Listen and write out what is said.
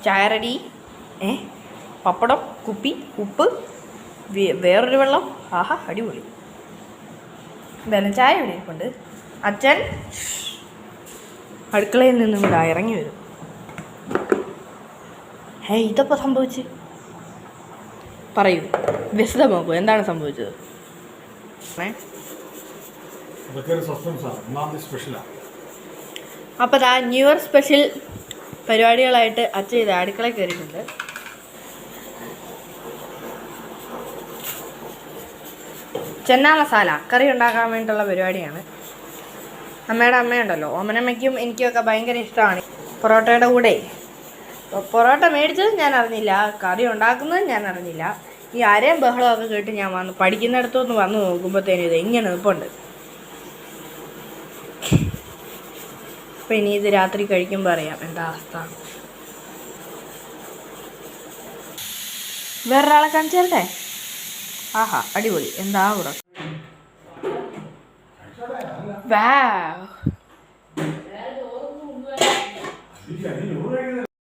ചായ റെഡി. പപ്പടം, കുപ്പി, ഉപ്പ്, വേറൊരു വെള്ളം. ആഹാ, അടിപൊളി. എന്തായാലും ചായ ഇവിടെ ഇരിപ്പുണ്ട്. അച്ഛൻ അടുക്കളയിൽ നിന്നും ഇവിടെ ഇറങ്ങി വരും. ഇതപ്പോൾ സംഭവിച്ച് പറയൂ, വ്യക്തമാക്കൂ, എന്താണ് സംഭവിച്ചത്? അപ്പോൾ ദാ ന്യൂ ഇയർ സ്പെഷ്യൽ പരിപാടികളായിട്ട് അച്ഛൻ ഇത് അടുക്കളയിൽ കയറിയിട്ടുണ്ട്. ചെന്ന മസാല കറി ഉണ്ടാക്കാൻ വേണ്ടിയിട്ടുള്ള പരിപാടിയാണ്. അമ്മയുടെ അമ്മയുണ്ടല്ലോ, ഓമനമ്മയ്ക്കും എനിക്കൊക്കെ ഭയങ്കര ഇഷ്ടമാണ് പൊറോട്ടയുടെ കൂടെ. പൊറോട്ട മേടിച്ചത് ഞാൻ അറിഞ്ഞില്ല, കറി ഉണ്ടാക്കുന്നത് ഞാൻ അറിഞ്ഞില്ല. ഈ അരയും ബഹളമൊക്കെ കേട്ട് ഞാൻ പഠിക്കുന്നിടത്തുനിന്ന് വന്ന് നോക്കുമ്പോഴത്തേനും ഇത് ഇങ്ങനെ നിൽപ്പുണ്ട്. അപ്പം ഇനി ഇത് രാത്രി കഴിക്കുമ്പോൾ അറിയാം എന്താ അവസ്ഥ. വേറൊരാളെ കാണിച്ചേ. ആഹാ, അടിപൊളി. എന്താ ഉറക്കം. വാ